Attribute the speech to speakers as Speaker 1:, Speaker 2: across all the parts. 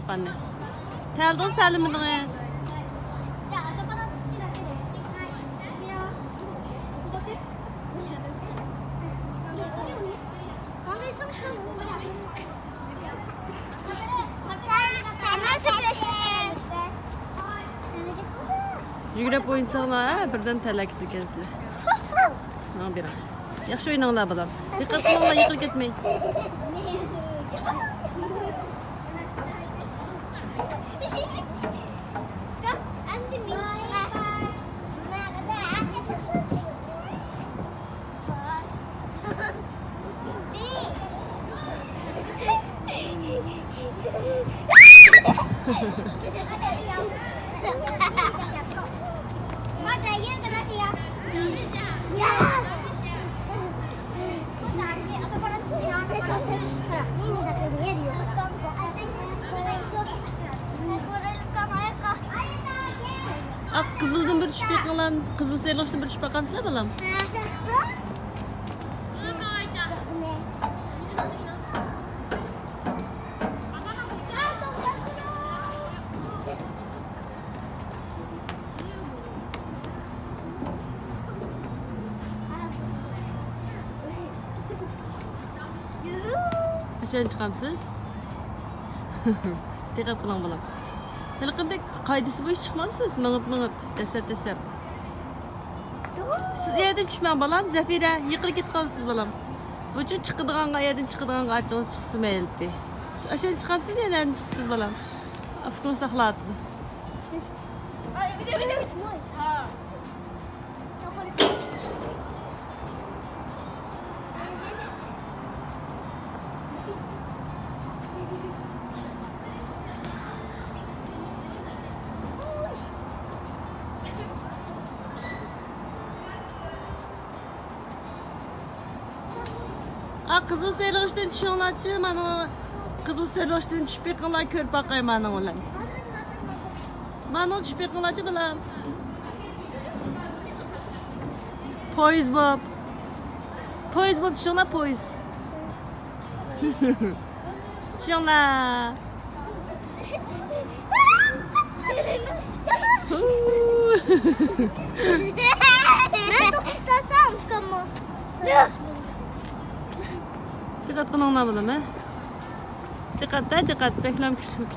Speaker 1: çıqqanni. Təldiniz, təlimidiniz? Yügrep oyunsaqlar, birden tələk dikənsizlər. Nə bir. Yaxşı oynayınlar balam. Diqqət qılыңlar, yıqılıb getməyin. Qızıldan bir düşüp yıkılan, qızıl seyirlaşdan bir düşüp yıkansızlar balam. Aşağı çıkamsız? Dikkat kılan balam. Hele qanday qaydası bo'yicha chiqmamsiz? Mingib, dasab. Siz yerdan tushmang balam, Zafira, yiqilib ketqansiz balam. Bu uchun chiqadigan yerdan chiqadigan achingiz chiqsin mayli. Aşağı chiqamsiz, yerdan chiqsiz balam. Afkun saqlat. Bir de. Ha. Qızıl seyirlaşdan tushinglarchi, mana qızıl seyirlaşdan tushib yiqinglar ko'rib boqay mana ular. Mana tushib yiqinglarchi balam. Poyez bo'p. Poyez bo'p tushinglar, poyez. Tushinglar.
Speaker 2: Ben to'xtasam, ukammo.
Speaker 1: Dikkat qilinglar balam, ha. Diqqat, beklam küçük.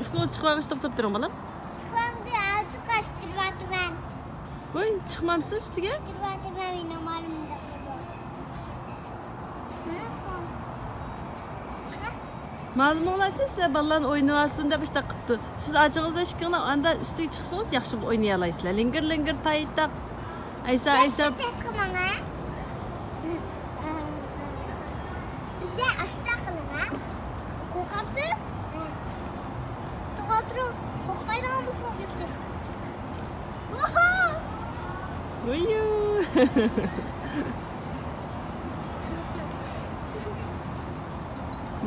Speaker 1: Şkola çıkmamış to'xtab turing balam.
Speaker 2: Chiqamdi, azı qashtirvaman.
Speaker 1: Voy, chiqmamsiz ustiga?
Speaker 2: Qashtirvaman inomarimda.
Speaker 1: Ma'lumotlarchi sizlar balalarni o'ynayotsin deb ishta qilibdi. Siz achingizni eshitganlar, anda ustiga chiqsangiz yaxshi o'ynay olasizlar. Lingir taytaq. Aysa.
Speaker 2: Test qilaman, ha? Bizga ashta qiling, ha? Qo'rqamsiz? To'g'ri turib, qo'rqmaydigan bo'lsangiz yaxshi.
Speaker 1: Voyo.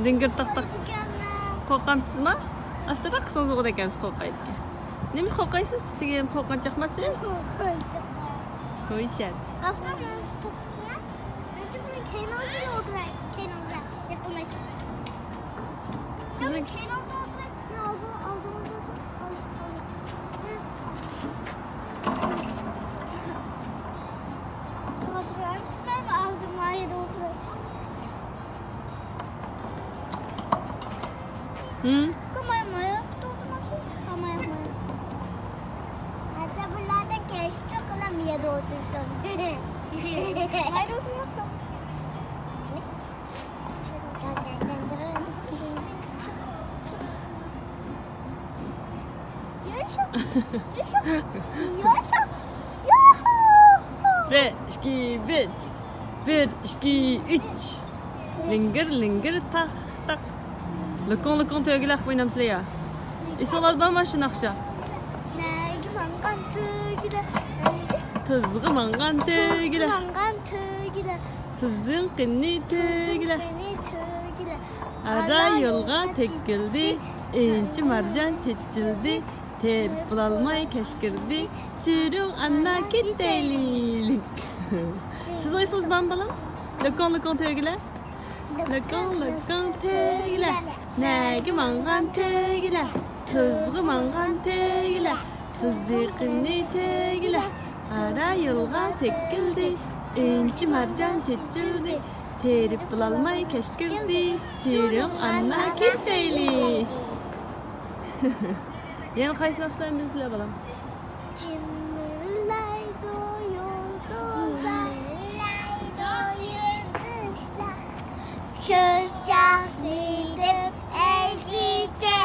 Speaker 1: Lingir tak. Qo'rqamsizmi? Aslida qilsangiz o'g'ri ekansiz qo'rqaydi. Nima qo'rqaysiz? Bizga ham qo'rqinch chiqmasin. Qo'yishadi.
Speaker 2: Avtomobil to'xtatma. Menga buni kenozga o'tirang. Kenozga yiqilmaysiz. Sizning kenozga o'tirang. Oldimda. O'tiramiz, oldimda o'tirang. Kamayamaya, oturmasın. Kamayamaya. Hatta buralarda keşke kılamaya da otursam. Hayır oturuyorsun. Yaşa.
Speaker 1: 1, 2, 1. 1, 2, 3. Lingir tak. Lekon tögüler oynamsızlar ya. İnsanlar bana şu nakşa. Tızgı mangan tögüler. Tızgın kınni tögüler. Ara yolga tekildi. Inci marcan çeçildi. Terip bulalmay keşkirdi. Çürüm anna gidelim. Siz oysunuz ben bana? Lokon tövgüler. Lokon tövgüler. Negi mangan tövgüler. Tuzgu mangan tövgüler. Tuzlu kını tövgüler. Ara yolga tekildi. Inci marcan çeçildi. Terip bulalmay keşkirdi. Çürüm anna gidelim. Yana qaysi başlayın bizle balam?
Speaker 2: Cimrilaydı yıldızlar, yıldızlar. Kızcak gidip ezice,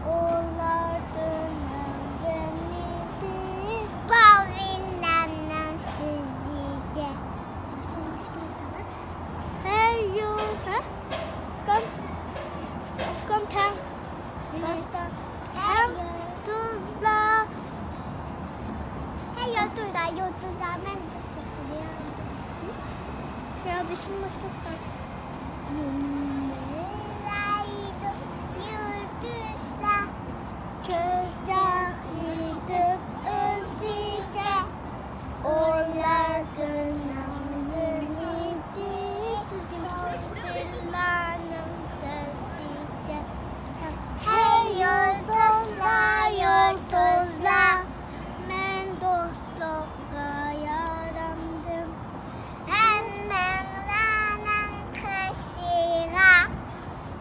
Speaker 2: onlardan öğrenildi. Bavillanın sizice. Hey you, come town. Hem tuzla. Hey yıldızlar, yıldızlar. Ben tuzla. Ya bir şey başka tutar. Cimrilaydı yıldızlar. Kızcak gidip özüce. Onlardan öğrenildi. Bavillanın sizice. Hey yıldızlar, yıldızlar. Ben dostlukla yarandım. Hemen ranan kısıra.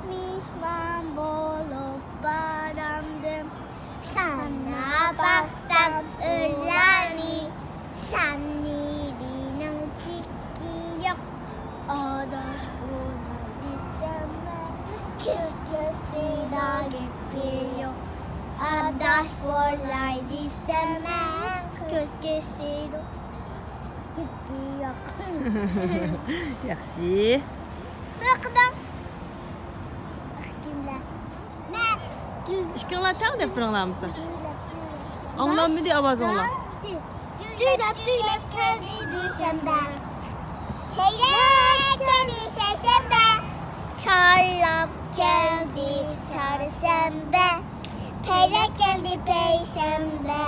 Speaker 2: Mihman bulup barandım. Sana baksam ölani. Sanirinin çiki yok. Adaş bunu dizeme. Küsküsü da gibi yok. Adaş volay dizemem. Küsküsü da gibi yok.
Speaker 1: Yaxşı.
Speaker 2: Bakıdan. Kimler? Ben.
Speaker 1: İşkanlar tağ da pırınlarımızı. Anlam bir avaz onla.
Speaker 2: Düylep kendi düşembe. Seyrek kendi sesembe. Çarlap geldi çarşembe. Peyrek geldi peyşembe.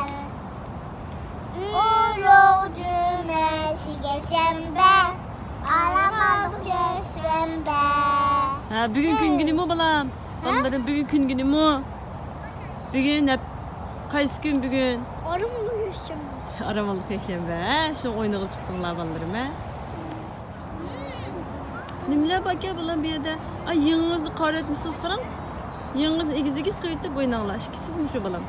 Speaker 2: Ulu cümlesi geçembe. Aramadık geçembe.
Speaker 1: Ha, bugün gün günü mü balam? Onların bugün günü mü? Bugün hep qaysı gün bugün?
Speaker 2: Aramadık geçembe.
Speaker 1: Aramalık eşembe. Şu oynağı çıktımlar ballarım he. Nimle bak ya balam bir yerde. Ay yığınızı kar etmişsiniz karan. Yığınız igiz kıyıtıp oynağlar. Şikisiz mi şu balam?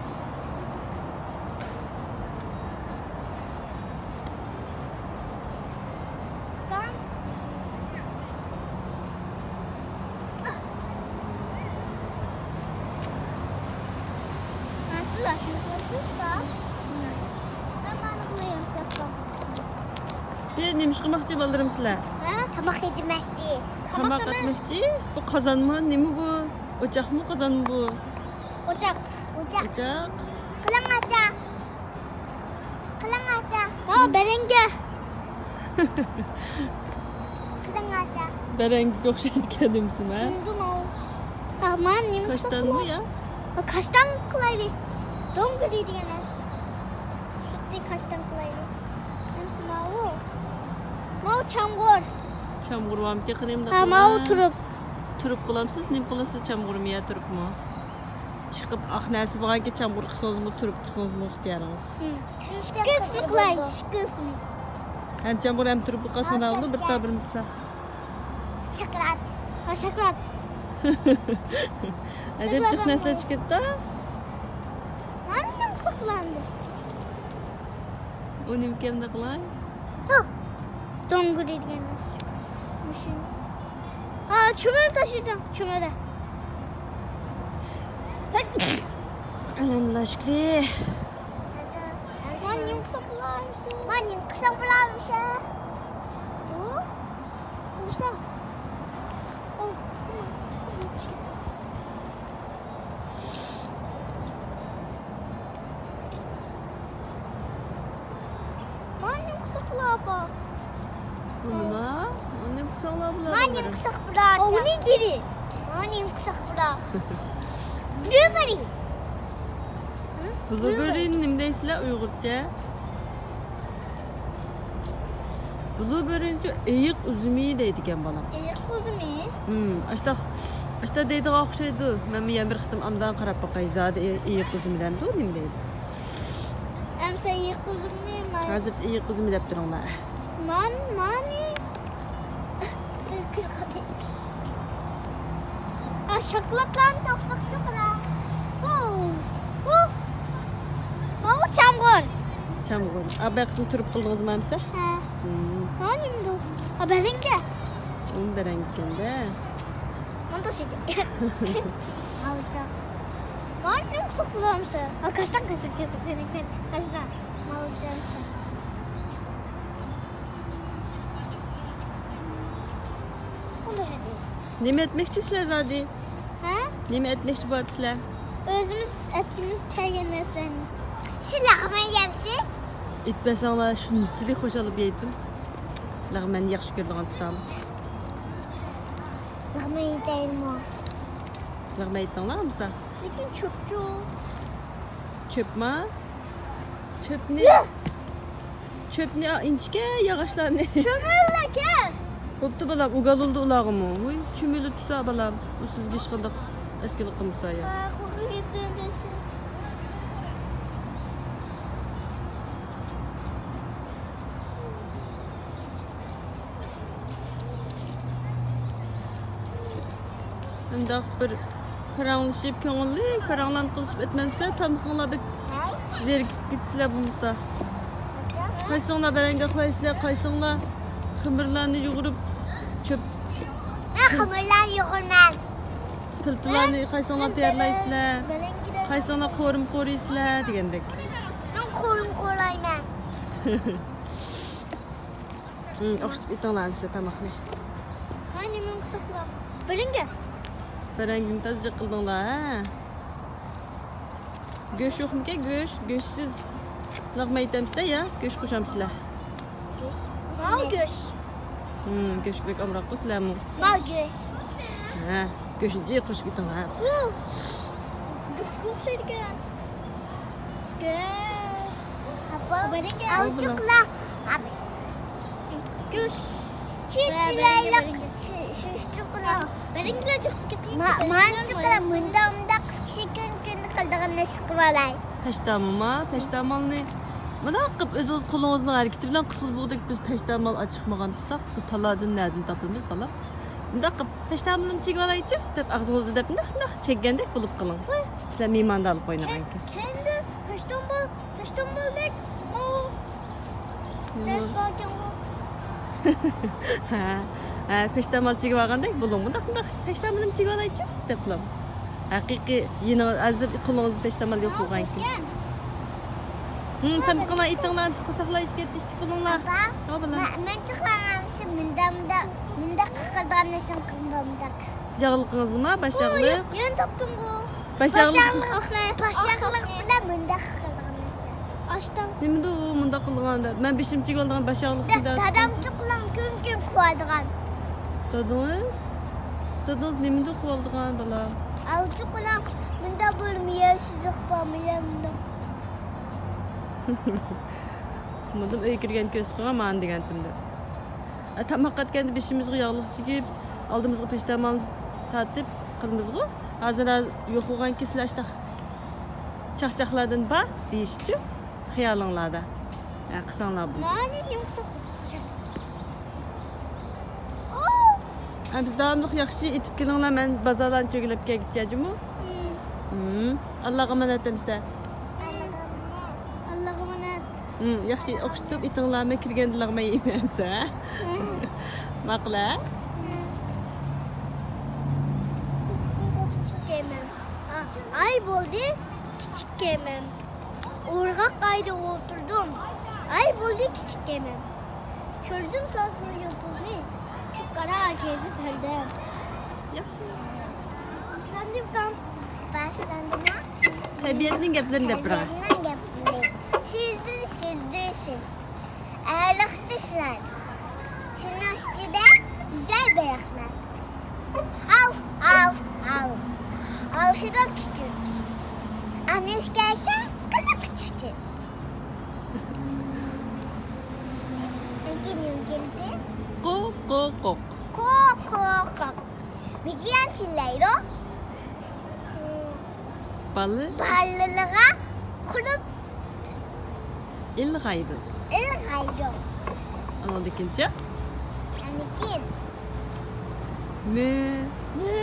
Speaker 2: Ben nasıl aşıyorsunuz da? Hemen bulayım sapım.
Speaker 1: Bir neymiş kırmakçı ballarım sizler.
Speaker 2: Tabak edilmezdi.
Speaker 1: Tamak atmışçı. Bu kazan mı? Ne mi bu? Ocak mı kazan mı bu?
Speaker 2: Ocak.
Speaker 1: Ocak.
Speaker 2: Kılan aca. Berenge. Kılan aca.
Speaker 1: Beren gökşet kendimsin ha.
Speaker 2: Buldum o. Aman neymiş
Speaker 1: Kaçtan mı ya?
Speaker 2: Kaçtan kılaydı? Dongri diyene. Sütlü kaçtan kılaydı? Neymiş mavu? Mavu çamgur.
Speaker 1: Çamur var mı? Yakınayım da.
Speaker 2: Ha mavu turup.
Speaker 1: Turup kılamsız, ne kılasız çamur ya turup mu? Çıkıp ahnesi bana ki çamur kısınız mı, turup kısınız mı ihtiyarınız.
Speaker 2: Şıkkısını kılay. Şıkkısını.
Speaker 1: Hem çamur hem turup kasmadan oldu, bir tabi bir tutsa.
Speaker 2: Şakrat. Ha şakrat.
Speaker 1: Hadi çık nesle çıkıttı.
Speaker 2: Nerede saklandı?
Speaker 1: O nimkemde kılay.
Speaker 2: Dongri diyene. Aa çömel taşıyacağım. Çömele.
Speaker 1: Elhamdülillah şükri.
Speaker 2: Annem kısa kulağımsın. Annem kısa kulağımsın. O? Kısa. O. Annem kısa kulağı bak.
Speaker 1: Bunuma, annem kısa ola bula.
Speaker 2: Annem kısa kulağı. O ne giri? Annem kısa kulağı. Blueberry.
Speaker 1: Blueberry nima deysizlar Uyg'urcha? Blueberry eyiq uzumi deydi ekan bolam.
Speaker 2: Kuzumi.
Speaker 1: Ashta deydiga o'xshaydi. Men yana bir qitim amdan qarab boqay zodi eyiq uzumidan nima deydi.
Speaker 2: Emse iyi kuzumi.
Speaker 1: Hozir eyiq uzumi deb turinglar.
Speaker 2: Mani. Şokolatlarını topsak çokolade. Bu çamur.
Speaker 1: Chamg'ur. Abay qitim turib qildingizmi amsa?
Speaker 2: Ha. Hani mi bu? Haberin
Speaker 1: Un berangkanda.
Speaker 2: Manda şey. Mausa. Mani mi sıkılamsa? Kaçtan çıktı benim. Kaçtan? Mausa. Manda şey.
Speaker 1: Nima etmoqchisizlar zodi?
Speaker 2: Ha?
Speaker 1: Nima etmoqchi bo'lasizlar?
Speaker 2: Özümüz etimiz kayganlarını. Silahımı yemsiz.
Speaker 1: Itmasanglar shunchalik xush olib yeydim. Lag'man yaxshi ko'radigan tutam.
Speaker 2: Silahımı yiyeyim o.
Speaker 1: Lag'ma aytinglar amsa.
Speaker 2: Lekin çöpçü.
Speaker 1: Çöpma. Çöpni inchga yog'ochlarni.
Speaker 2: Çömürleken.
Speaker 1: Bo'pti bolam, ugaluldi ulag'imi. Voy, chumili tuta bolam. U sizga hech qanday eskilik qilmasa ya.
Speaker 2: Koku gittim desin.
Speaker 1: Undaq bir paranglashib, ko'ngilli paranglanqilishib etmamsizlar, tamqinglar bir zerikib ketsizlar bo'lmasa. Qaysinglar baranga qilaysizlar, qaysinglar ximirlarni yug'urib chöp
Speaker 2: Xamirlar yo'g'irman.
Speaker 1: pilpilarni qaysinglar tayyorlaysizlar, qaysinglar qo'rim qo'raysizlar degandek.
Speaker 2: Ben korum kolayman.
Speaker 1: O'xshatib aytinglar sizlar tamoqni.
Speaker 2: Hani men qisaqlab. Biringa.
Speaker 1: Barangni tazyiq qildinglar, ha? Go'sht yo'qmi-ka, go'sht? Go'shtsiz lag'ma aytamsizlar ya, go'sht qo'shamsizlar.
Speaker 2: Mal göz.
Speaker 1: Go'sht bek amroq qilsizlarmi?
Speaker 2: Mal göz.
Speaker 1: Ha, go'shtni qo'shib aytinglar.
Speaker 2: Göz ko'xshaydigan. Göz. Apa? Biringa. Avchuqla. Göz. Çiftlayla. Şuştuqla. Biringa chiqib ketdi. Manchiqla munda shekun qildigan nasiqib olay.
Speaker 1: Peshtamalni mana qilib o'z qo'lingizning harakati bilan qilsiz bo'g'dek biz peshtamal chiqmagan tutsak, bu taladan nadin topamiz bolam. Bunda qilib peshtamalni chegib olaychi deb og'zingizni deb naq chekkandek bo'lib qiling. Sizlar mehmonda olib qo'ynagan ekan.
Speaker 2: Kendi peştembaldek o nesbaken o.
Speaker 1: Ha, peshtamal chegib olgandek bo'ling. Bunda peshtamalni chegib olaychi deb qiling. Haqiqiy yeni azir qo'lingizda peshtamal yo'q bo'lgan ekan. Tamqina itinglarni qo'saqlar ishga ketishdik bo'linglar. Ha bilan.
Speaker 2: Men chiqmamışım munda qıqırdan nesin qılmamdak.
Speaker 1: Jag'liqingizmi? Bashag'liq.
Speaker 2: Yeni toptum bu.
Speaker 1: Bashag'liq
Speaker 2: bilan munda qıqırdan nesin. Açtım.
Speaker 1: Nimada u munda qilganda? Men 5-chi bo'lgan bashag'liq dedi.
Speaker 2: Dadam chiqlan kun quvadigan.
Speaker 1: Dadingiz nimada qildigan bolam?
Speaker 2: Avchi qilan munda bo'lmaydi, siz qilmayapmanda.
Speaker 1: Bundan uy kirgan ko'z qilgan men degantimda. Tamoq qatganda beshimizga yog'liq chigib, oldimizga peshtamal tatib qilmizg'i. Hozir yo'q bo'lgan keslashda chaqchaqlardan ba deyishibdi. Xiyolinglarda. Qilsanglar bu.
Speaker 2: Mani yumsa.
Speaker 1: Biz davomli yaxshi etib kelinglar, men bozordan cho'gilib ketjajimi? Allohga omonat emsa.
Speaker 2: Allohga omonat.
Speaker 1: Yaxshi o'qitib itinglarni kirganda lag'ma yeymansa. Maqla.
Speaker 2: Küçük yemem. Ay bo'ldi, küçük yemem. Orga qayda oturdum. Ay bo'ldi, küçük yemem. Gördüm sansız yıldızını. Kara gezip herdem. Sen de buradan başlandı mı?
Speaker 1: Tabiatning gaplarini gapiraman.
Speaker 2: Sizdirsin. Ağırlıktısın. Şunun üstünde güzel beyazlar. Al. Avşı da küçük. Annesi gelse kala küçük. geldi.
Speaker 1: Kok kok kok.
Speaker 2: Kok. Bikiyan çileyro.
Speaker 1: Balı
Speaker 2: Ballığa kurup
Speaker 1: ilgaydı.
Speaker 2: ilgayro.
Speaker 1: Onu dikince
Speaker 2: Yani gel.
Speaker 1: mü
Speaker 2: Mü.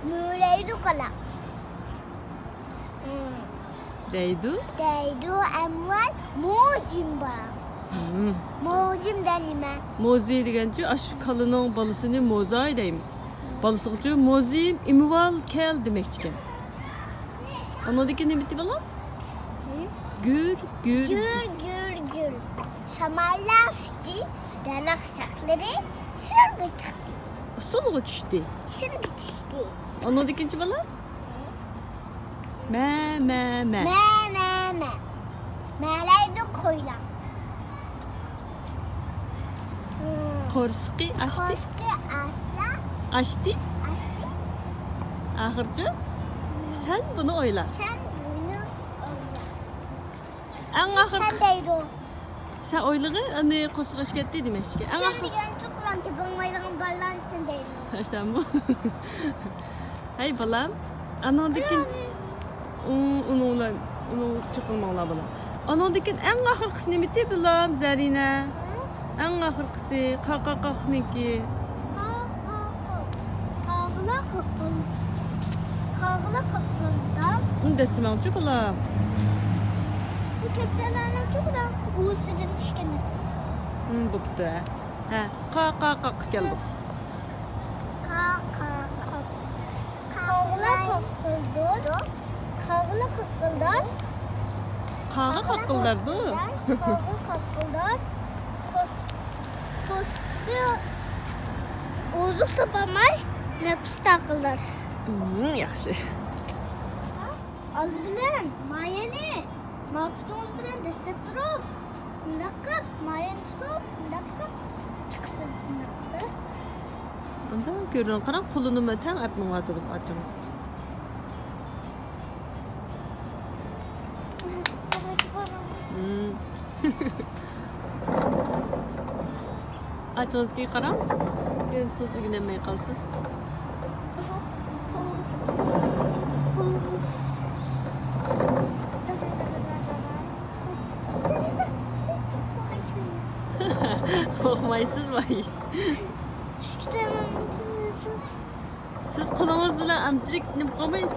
Speaker 2: Müreydu kala.
Speaker 1: deydu.
Speaker 2: Deydu emval mocimba. Mocim denime.
Speaker 1: Mozi degence aş kalının balısını mozay deymiz. Balısıqçı mozim imval kel demekçiken. Onu dikince bitti balam. Gür.
Speaker 2: Gür. Samarlaştı. Dalak sakları sırgı çıktı.
Speaker 1: Soluğu düştü.
Speaker 2: Sırgı çıktı.
Speaker 1: Onu dikince balam. Me.
Speaker 2: Me. Meleydu koyla.
Speaker 1: Korski açtı.
Speaker 2: Koştu asla.
Speaker 1: Açtı. Ahırcı. Sen bunu oyla.
Speaker 2: Sen bunu
Speaker 1: En ahır.
Speaker 2: Sen deydu.
Speaker 1: Sen oylığı hani kosuğaş gitti demekçiken. En
Speaker 2: Sen
Speaker 1: ahır.
Speaker 2: diyen tutulan ki ben oylağın ballan sen deydu.
Speaker 1: İşte bu. Hey balam. Ana dikin. Onu çıkılmalı balam. Ana dikin en ahır kısmı bitti balam Zarina. En ahır kısmı kakakakniki.
Speaker 2: Kağıla kakılda
Speaker 1: Bunu desim alacak balam.
Speaker 2: bu köktelerine çok da uğur sıcılmış kendisi.
Speaker 1: Buptu. Ha. Kakakak geldi.
Speaker 2: Kağıla kakıldı. Kağıla kakıldı.
Speaker 1: Kağı kakıldardı.
Speaker 2: Kağıla kakıldı. Kostu. Uzuk tapamay. Nefis takılır.
Speaker 1: Yaxşı.
Speaker 2: Aldılar. Mayeni. Mahputumuz bilen destek durup. Nakıp. Mayeni tutup. Nakıp. Çıksın. Nakıp.
Speaker 1: Onda görün qaram qulunu matan atmın atılıb açımız. Açınız ki qaram. Görüm söz ügünəməyə qalsız. Korkmaysız vay. Siz qulunuz bilan antirik nima qilmaysiz?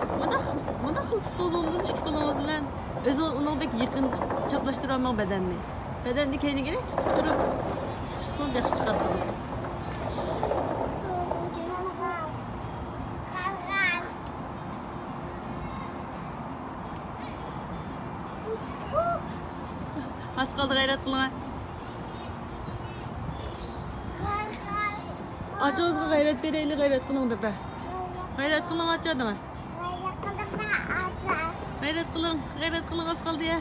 Speaker 1: Mana xil stolumdurmuş ki qulunuz bilan o'zi uning bek yaqin chaplashtirib olmang badanni. Badanni keyniga tutib turib chiqsangiz yaxshi chiqadingiz. Az qaldı g'ayrat qiling. Açığızga g'ayrat bereyli g'ayrat qiling deb. G'ayrat qiling açadimi? G'ayrat qiling az qaldı ya.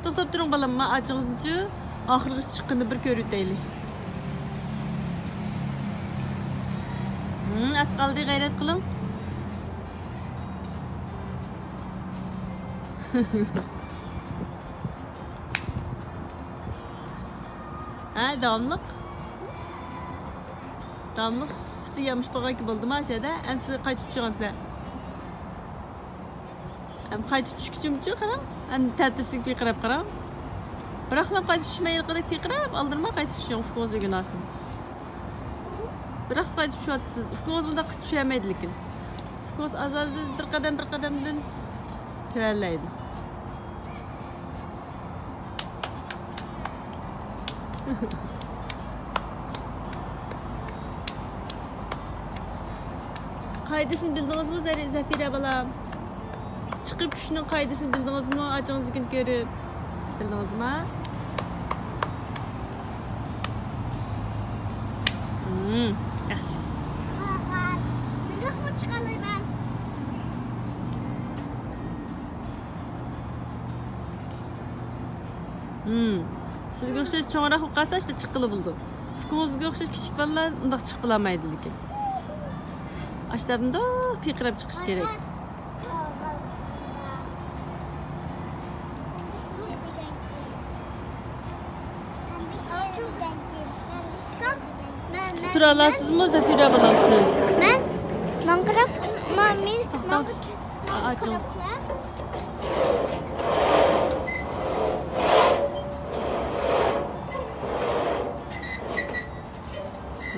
Speaker 1: To'xtab turing balam, men açığızni oxirgi chiqqanini bir ko'rib o'taylik. Az qaldı g'ayrat qiling. Ha, damlıq. Damlıq. Üstü yamış bağa ki buldum aşağıda. Əmsi qaytıb çıxamsa.Əm qaytıb çıxıcımcı qaram.Əm tərtibsiz bir qarab qaram. Bıraxlam qaytıb düşməyə qədər bir qarab, aldırma qaytıb düşüyorum ufkoz günasın. Bırax qaytıb düşüyorsunuz. Ufkoz bunda düşəməydi lekin. Ufkoz azaldı bir qədəmdən tövəlləydi. Qaydasını bildiniz mi Zafira balam? Çıkıp şunun qaydasını bildiniz mi? Acınızı gün görüp bildiniz mi? Yaxşı.
Speaker 2: Nıgah mı çıkalım ben?
Speaker 1: Sizga o'xshash cho'ngroq o'qasa işte chiqqili bo'ldi. Ufkunuzga o'xshash kichik bolalar undoq chiqib qolamaydi lekin. Ashtabimda piqirab chiqish kerak. Chiqib tura olasizmi, Zafira bolam siz?
Speaker 2: Men mang'irab, men
Speaker 1: Aching.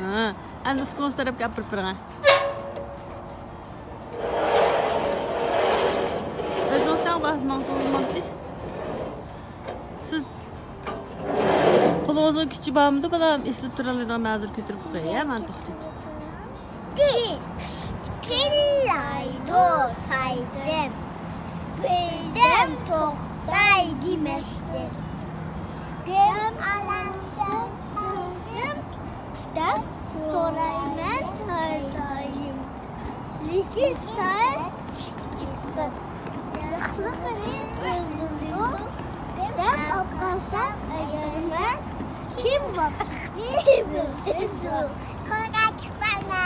Speaker 1: Ha, ana Ufkunuz tarafga gapirib turing. O'zingizdan bahsmoqchi. Siz qo'lingizga kuchi bormidi, balam eslab turadigan ma'zur ko'tarib qo'yay, men to'xtatib.
Speaker 2: Killaydo saydım, bildim tohtay demektir. Dem alamsın, dem sorayım her daim. Lekin sen çıktı. Yaklıkını öldürüyor, dem apasan ayırma. Kim bakır? Ne bilirsin? Korkak bana.